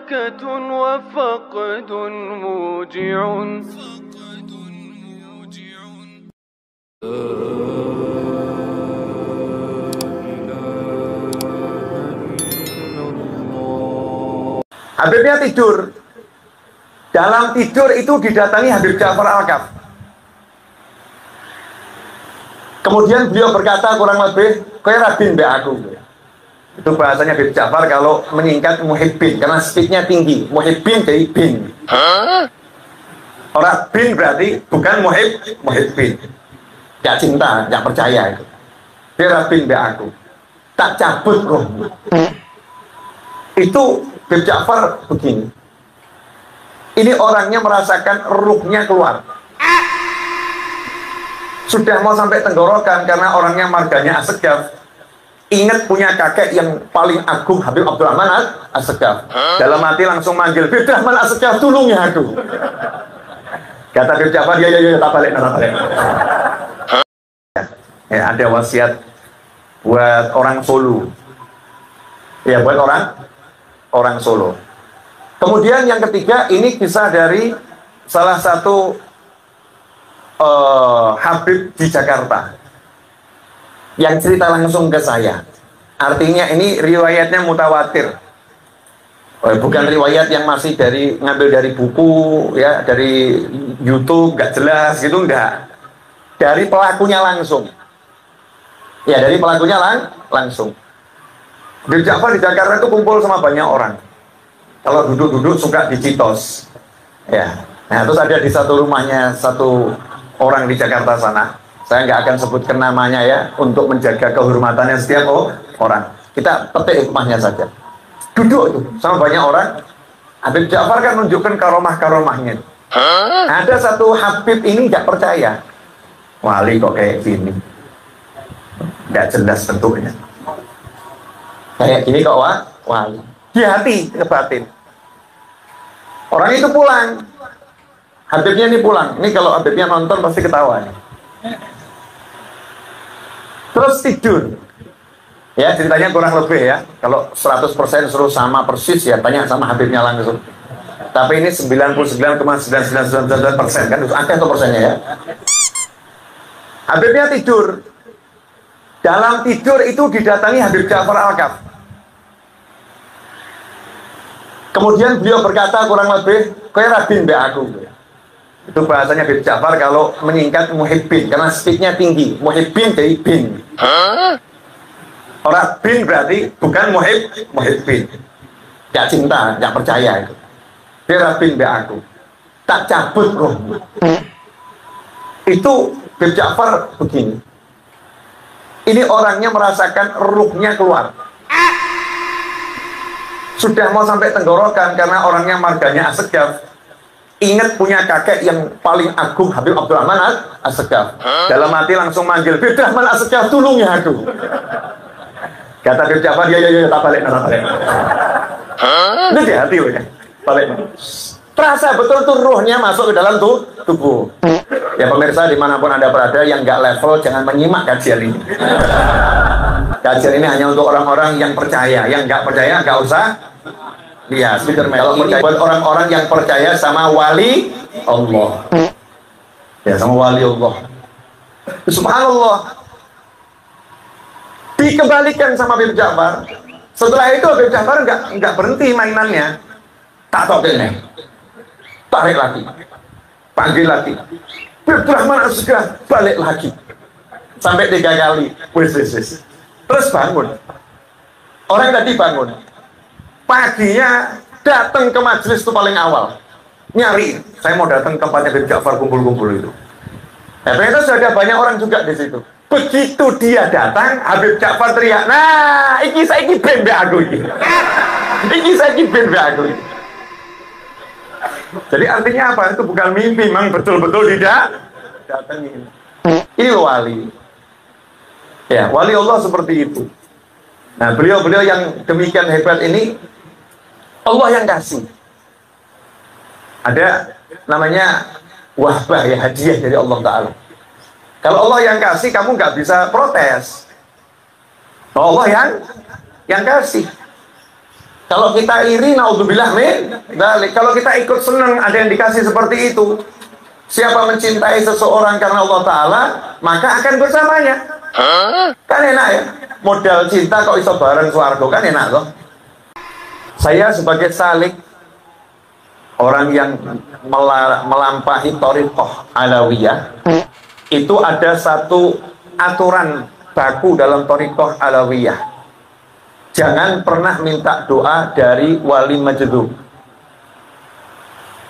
بركة وفقد موجع. Habibnya tidur. Dalam tidur itu didatangi Habib Ja'far Al-Kaf. Kemudian beliau berkata kurang lebih, "Kowe rabin mbek aku." Itu bahasanya Habib Ja'far kalau menyingkat muhibbin, karena speednya tinggi. Muhibbin jadi bin. Orang bin berarti bukan muhibbin. Gak cinta, gak percaya itu. Dia rabin mbek aku. Tak cabut rohmu. Itu Habib Ja'far begini. Ini orangnya merasakan ruhnya keluar. Sudah mau sampai tenggorokan karena orangnya marganya As-Segaf. Ingat punya kakek yang paling agung, Habib Abdurrahman As-Segaf. Dalam hati langsung manggil, "Habib Abdurrahman As-Segaf, tolong ya aku." Kata Habib Ja'far, ya, tak balik. Ya, ada wasiat buat orang Solo. Ya, buat orang Solo. Kemudian yang ketiga, ini kisah dari salah satu Habib di Jakarta yang cerita langsung ke saya. Artinya ini riwayatnya mutawatir, bukan riwayat yang masih ngambil dari buku, ya, dari YouTube, gak jelas gitu, enggak. Dari pelakunya langsung. Ya, dari pelakunya langsung. Habib Ja'far di Jakarta itu kumpul sama banyak orang. Kalau duduk-duduk suka dicitos, ya. Nah, terus ada di satu rumahnya satu orang di Jakarta sana. Saya nggak akan sebutkan namanya ya, untuk menjaga kehormatannya setiap orang. Kita petik rumahnya saja. Duduk itu sama banyak orang. Habib Ja'far kan menunjukkan karomah-karomahnya. Ada satu Habib ini nggak percaya. Wali kok kayak gini, nggak jelas bentuknya. Kayak gini kok wali. Di hati, ke batin. Orang itu pulang. Habibnya ini pulang. Ini kalau Habibnya nonton pasti ketawa. Terus tidur. Ya, ceritanya kurang lebih ya. Kalau 100% suruh sama persis ya, banyak sama Habibnya langsung. Tapi ini 99,9999% kan, ada tuh persennya ya. Habibnya tidur. Dalam tidur itu didatangi Habib Ja'far Al-Kaf. Kemudian beliau berkata kurang lebih, "Kowe rabin mbek aku." Itu bahasanya Habib Ja'far kalau menyingkat muhibbin, karena speednya tinggi. Muhibbin jadi bin. Orang bin berarti bukan muhibbin. Gak cinta, gak percaya itu. Dia rabin mbek aku. Tak cabut rohmu. Itu Habib Ja'far begini. Ini orangnya merasakan ruhnya keluar. Sudah mau sampai tenggorokan karena orangnya marganya As-Segaf. Ingat punya kakek yang paling agung, Habib Abdurrahman As-Segaf. Dalam hati langsung manggil, "Habib Abdurrahman As-Segaf, tolong ya aku." Kata Habib Ja'far, ya, tak balik. Ini di hati loh ya, balik. Terasa betul tuh ruhnya masuk ke dalam tubuh. Ya pemirsa dimanapun Anda berada yang nggak level, jangan menyimak kajian ini. Kajian ini hanya untuk orang-orang yang percaya. Yang nggak percaya nggak usah lihat. Kalau percaya buat orang-orang yang percaya sama wali Allah. Ya, sama wali Allah. Subhanallah. Dikembalikan sama Habib Ja'far. Setelah itu Habib Ja'far nggak berhenti mainannya. Tak tahu ini. Tarik lagi, panggil lagi, Abdurrahman As-Segaf, balik lagi, sampai 3 kali, wis. Terus bangun. Orang tadi bangun. Paginya datang ke majelis itu paling awal, nyari. Saya mau datang ke tempatnya Habib Ja'far kumpul-kumpul itu. Nah, ternyata sudah ada banyak orang juga di situ. Begitu dia datang, Habib Ja'far teriak, "Nah, iki saiki ben mbek aku iki. Iki saiki ben mbek aku iki." Jadi artinya apa? Itu bukan mimpi, memang betul-betul tidak datangin. Ini wali. Ya, wali Allah seperti itu. Nah, beliau-beliau yang demikian hebat ini Allah yang kasih. Ada namanya wahbah, ya, hadiah dari Allah Ta'ala. Kalau Allah yang kasih, kamu nggak bisa protes. Allah yang kasih. Kalau kita iri, naudzubillah min dzalik. Kalau kita ikut senang ada yang dikasih seperti itu, siapa mencintai seseorang karena Allah Ta'ala, maka akan bersamanya. Kan enak ya, modal cinta kok iso bareng swarga, kan enak loh. Saya sebagai salik, orang yang melampaui thariqah alawiyah, itu ada satu aturan baku dalam thariqah alawiyah. Jangan pernah minta doa dari wali majdub,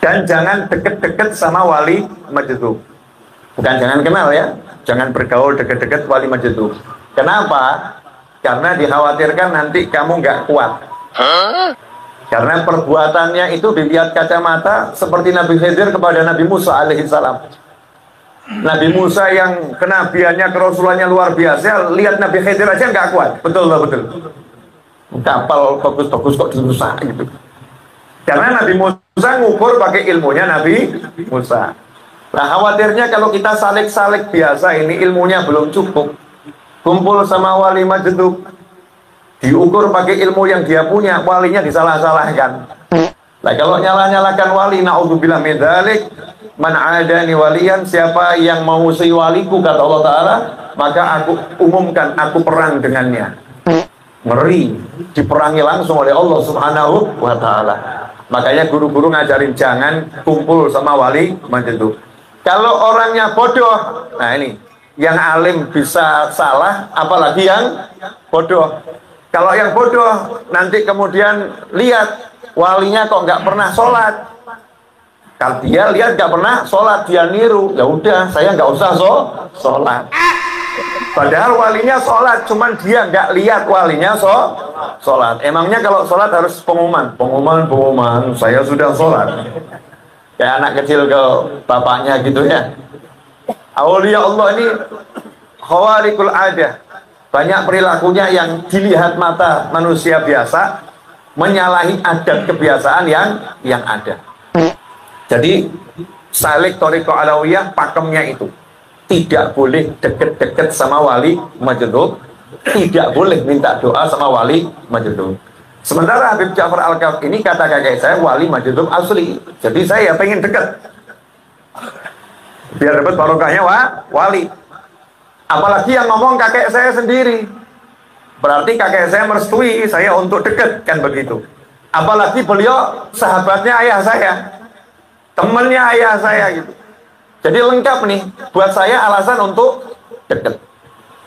dan jangan deket-deket sama wali majdub. Bukan jangan kenal ya, jangan bergaul deket-deket wali majdub. Kenapa? Karena dikhawatirkan nanti kamu nggak kuat. Karena perbuatannya itu dilihat kacamata seperti Nabi Khidir kepada Nabi Musa alaihissalam. Nabi Musa yang kenabiannya, kerasulannya luar biasa, lihat Nabi Khidir aja nggak kuat. Betul betul. Kapal bagus-bagus kok dirusak gitu. Karena Nabi Musa ngukur pakai ilmunya Nabi Musa. Nah, khawatirnya kalau kita salik-salik biasa ini ilmunya belum cukup, kumpul sama wali majdub, diukur pakai ilmu yang dia punya, walinya disalah-salahkan. Nah, kalau nyalah-nyalahkan wali, naudzubillah min dzalik, man adani waliyan, siapa yang memusuhi waliku kata Allah Ta'ala, maka aku umumkan, aku perang dengannya. Ngeri, diperangi langsung oleh Allah Subhanahu wa Ta'ala. Makanya guru-guru ngajarin jangan kumpul sama wali majdub. Kalau orangnya bodoh, nah ini yang alim bisa salah, apalagi yang bodoh. Kalau yang bodoh nanti kemudian lihat walinya kok nggak pernah sholat, kalau dia lihat nggak pernah sholat, dia niru, ya udah saya nggak usah sholat. Padahal walinya sholat, cuman dia nggak lihat walinya sholat. Emangnya kalau sholat harus pengumuman, saya sudah sholat. Kayak anak kecil ke bapaknya gitu ya. Aulia Allah ini khawarikul adah, banyak perilakunya yang dilihat mata manusia biasa, menyalahi adat kebiasaan yang ada. Jadi salik thariqah alawiyah pakemnya itu tidak boleh deket-deket sama wali majdub, tidak boleh minta doa sama wali majdub. Sementara Habib Ja'far Al-Kaf ini kata kakek saya wali majdub asli, jadi saya pengen deket biar dapat barokahnya wali. Apalagi yang ngomong kakek saya sendiri, berarti kakek saya merestui saya untuk deket, kan begitu. Apalagi beliau sahabatnya ayah saya, temannya ayah saya gitu. Jadi lengkap nih, buat saya alasan untuk dekat.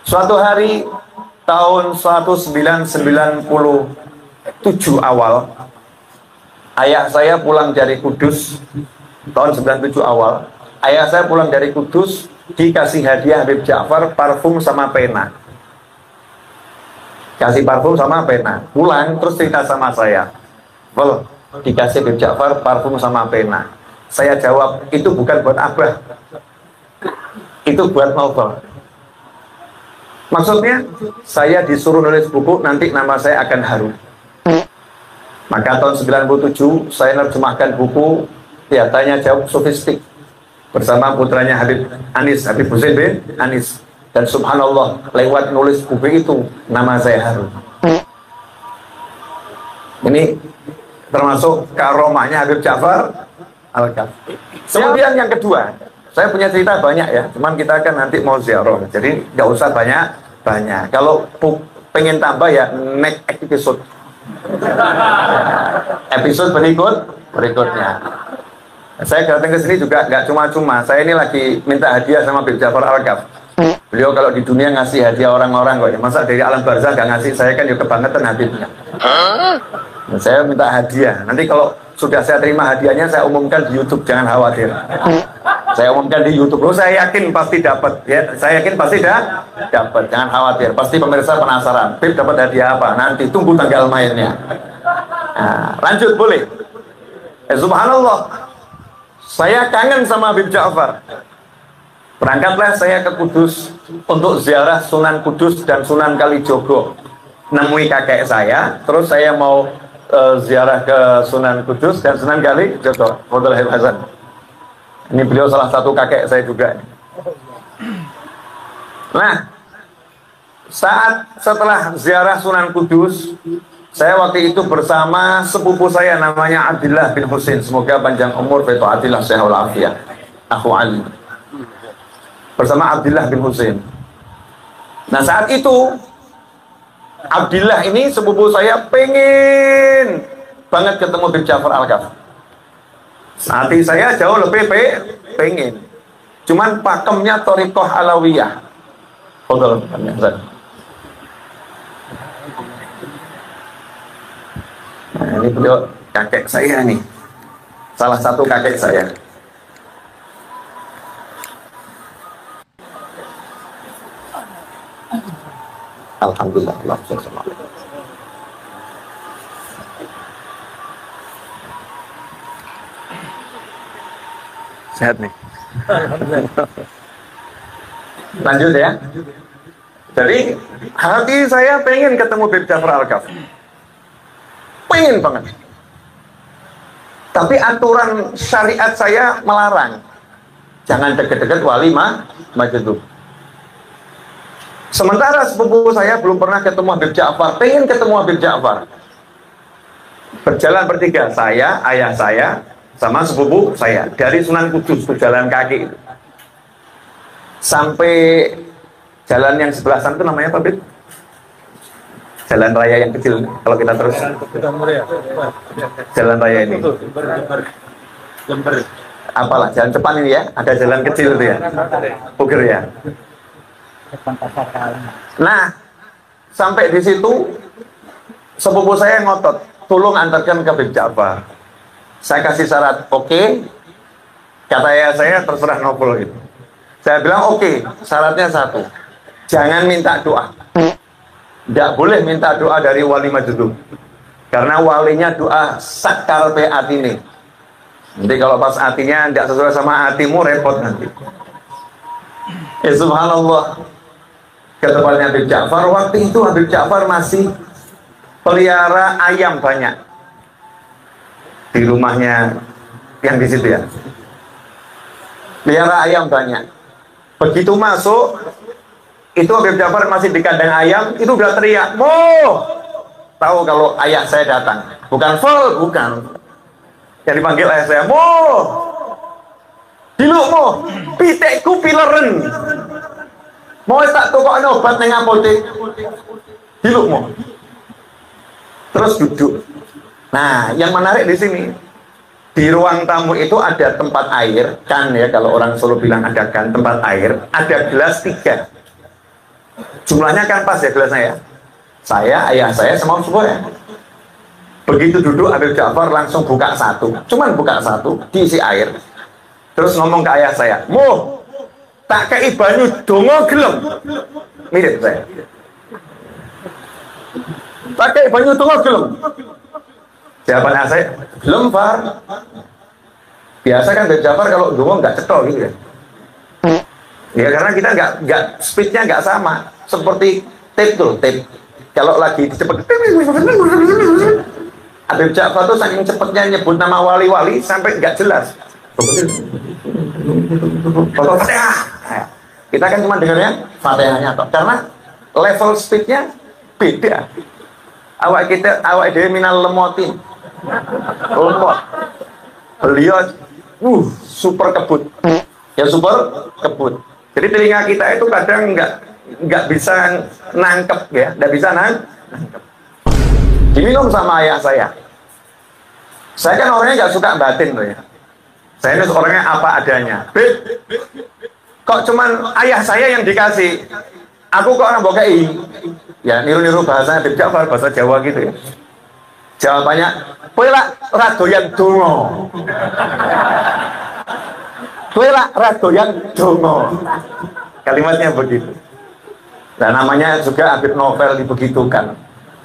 Suatu hari tahun 1997 awal, ayah saya pulang dari Kudus. Tahun 97 awal, ayah saya pulang dari Kudus, dikasih hadiah Habib Ja'far parfum sama pena. Kasih parfum sama pena. Pulang terus cerita sama saya, "Well, dikasih Habib Ja'far parfum sama pena." Saya jawab, itu bukan buat Abah, itu buat novel. Maksudnya, saya disuruh nulis buku, nanti nama saya akan harum. Maka tahun 97, saya nerjemahkan buku, ya tanya jawab sofistik, bersama putranya Habib Anis, Habib Husain bin Anis. Dan subhanallah, lewat nulis buku itu, nama saya harum. Ini termasuk karomahnya Habib Ja'far Al-Kaf. Kemudian yang kedua, saya punya cerita banyak ya, cuman kita kan nanti mau ziarah, jadi nggak usah banyak. Kalau pengen tambah ya next episode, episode berikutnya. Saya datang ke sini juga nggak cuma-cuma. Saya ini lagi minta hadiah sama Habib Ja'far Al-Kaf. Beliau kalau di dunia ngasih hadiah orang-orang kok ya, masa dari alam barzah nggak ngasih, saya kan juga kebangetan Habibnya. Nah, saya minta hadiah. Nanti kalau sudah saya terima hadiahnya, saya umumkan di YouTube, jangan khawatir. Saya umumkan di YouTube. Saya yakin pasti dapat. Ya, saya yakin pasti dapat. Jangan khawatir. Pasti pemirsa penasaran. Habib dapat hadiah apa? Nanti tunggu tanggal mainnya. Nah, lanjut boleh. Subhanallah. Saya kangen sama Habib Ja'far. Berangkatlah saya ke Kudus untuk ziarah Sunan Kudus dan Sunan Kalijogo. Nemui kakek saya, terus saya mau ziarah ke Sunan Kudus dan Sunan Kalijogo. Fadhil Habib Hasan. Ini beliau salah satu kakek saya juga. Nah, setelah ziarah Sunan Kudus, Saya waktu itu bersama sepupu saya namanya Abdullah bin Husain. Semoga panjang umur, beto Abdullah sehat walafiat. Aku Ali. Bersama Abdullah bin Husain. Nah saat itu Abdullah ini sepupu saya pengen banget ketemu bin Ja'far Al-Kaf. Hati saya jauh lebih pengen. Cuman pakemnya Thariqah Alawiyah. Nah, ini beliau kakek saya nih. Salah satu kakek saya. Alhamdulillah. Sehat nih. Lanjut ya. Jadi hati saya pengen ketemu Habib Ja'far Al-Kaf. Pengen banget. Tapi aturan syariat saya melarang. Jangan deket-deket wali majdzub. Sementara sepupu saya belum pernah ketemu Habib Ja'far, pengen ketemu Habib Ja'far. Berjalan bertiga, saya, ayah saya, sama sepupu saya dari Sunan Kudus berjalan kaki itu. Sampai jalan yang sebelah sana itu namanya apa, Bib? Jalan raya yang kecil. Kalau kita terus jalan raya ini. Apalah jalan cepat ini ya? Ada jalan kecil itu ya. Puger ya. Nah, sampai di situ sepupu saya ngotot, tolong antarkan ke Habib Ja'far. Saya kasih syarat, oke. Kata ayah saya terserah novel itu. Saya bilang oke, syaratnya satu, jangan minta doa. Tidak boleh minta doa dari wali majdzub, karena walinya doa sakal pe atine. Nanti kalau pas hatinya tidak sesuai sama hatimu, repot nanti. Subhanallah. Ketepatnya Habib Ja'far, waktu itu Habib Ja'far masih pelihara ayam banyak di rumahnya yang di situ ya. Pelihara ayam banyak. Begitu masuk, itu Habib Ja'far masih di kandang ayam, itu udah teriak, "Mo!" Tahu kalau ayah saya datang. Bukan full, bukan. Yang dipanggil ayah saya, "Mo! Diluk mo, pitekku pileren. Mau tak tukokno obat ning apotek. Diluk mo." Terus duduk. Nah, yang menarik di sini, di ruang tamu itu ada tempat air, kan ya, kalau orang Solo bilang ada kan, tempat air, ada gelas 3. Jumlahnya kan pas ya gelasnya ya. Saya, ayah saya, sama semua ya. Begitu duduk Habib Ja'far langsung buka satu, cuman buka satu, diisi air. Terus ngomong ke ayah saya, "Mo, tak kei banyu dongo gelem." Mirip saya. "Tak kei banyu dongo gelem." Jawaban ayah saya, "Gelem, Far." Biasa kan Habib Ja'far kalau dongo nggak cetok gitu ya. Ya karena kita nggak speednya nggak sama, seperti tape tuh, tape. Kalau lagi cepet, Habib Ja'far tuh saking cepetnya nyebut nama wali-wali sampai nggak jelas. Fatihah. Kita kan cuma dengarnya Fatihahnya toh, karena level speednya beda. Awak dewe minal lemotin, lemot. Beliau super kebut, ya super kebut. Jadi telinga kita itu kadang nggak bisa nangkep ya, nggak bisa nangkep. Diminum sama ayah saya. Saya kan orangnya nggak suka batin loh ya. Saya ini orangnya apa adanya. Beb, kok cuman ayah saya yang dikasih, aku kok orang bokai. Ya niru-niru bahasa Habib Ja'far, bahasa Jawa gitu ya. Jawabannya, "Kowe lak radoyan donga." "Kowe lak radoyan donga." Kalimatnya begitu. Dan namanya juga Habib Novel dibegitukan.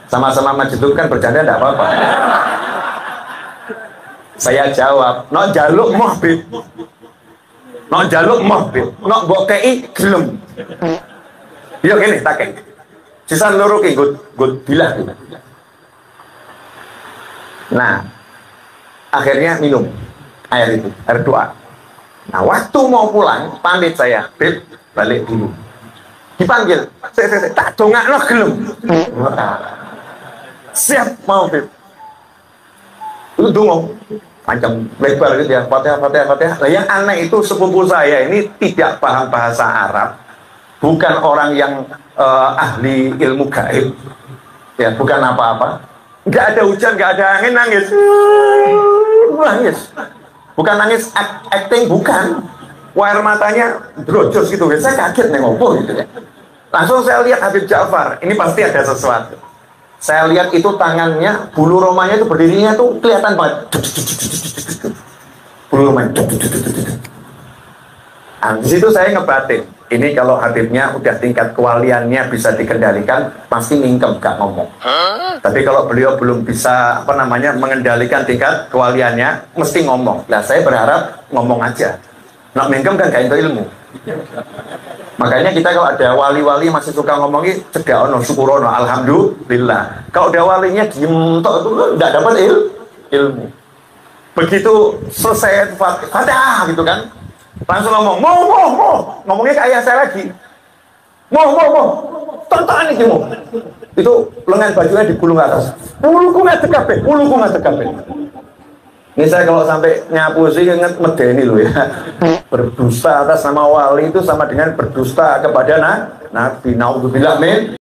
Sama-sama majdzub kan bercanda enggak apa-apa. Saya jawab, "No jaluk moh, Bib. No jaluk moh, Bib. No mbok kei gelem." Yo kene tak kei. Sisa loro ki nggo bilah gitu. Nah, akhirnya minum air itu, air doa. Nah, waktu mau pulang, pamit saya, "Bib, balik dulu." Dipanggil, saya tak dongakno gelem. siap mau Habib. Itu dungo panjang lebar gitu ya, Fatihah. Nah, yang aneh itu sepupu saya ini tidak paham bahasa Arab, bukan orang yang ahli ilmu gaib, ya bukan apa-apa, nggak ada hujan, nggak ada angin, nangis, bukan nangis acting, bukan, air matanya brojos gitu, saya kaget nih ngopo gitu ya. Langsung saya lihat Habib Ja'far, ini pasti ada sesuatu. Saya lihat itu tangannya, bulu romanya itu berdirinya tuh kelihatan banget. Bulu romanya. Nah, di situ saya ngebatin. Ini kalau Habibnya udah tingkat kewaliannya bisa dikendalikan, pasti mingkem, gak ngomong. Tapi kalau beliau belum bisa mengendalikan tingkat kewaliannya, mesti ngomong. Nah, saya berharap ngomong aja. Nak mingkem kan gak itu ilmu. Makanya kita kalau ada wali-wali masih suka ngomongin cedaono, syukurono, alhamdulillah. Kalau ada walinya diem tok itu enggak dapat ilmu. Begitu selesai Fatihah gitu kan, langsung ngomong, mau, ngomongnya ke ayah saya lagi. Mau, tonton ini mau. Itu lengan bajunya digulung ke atas. Puluku ngadeg kabeh. Ini saya kalau sampai nyapu sih inget medeni loh ya. Berdusta atas nama wali itu sama dengan berdusta kepada Nabi. Naudzubillah min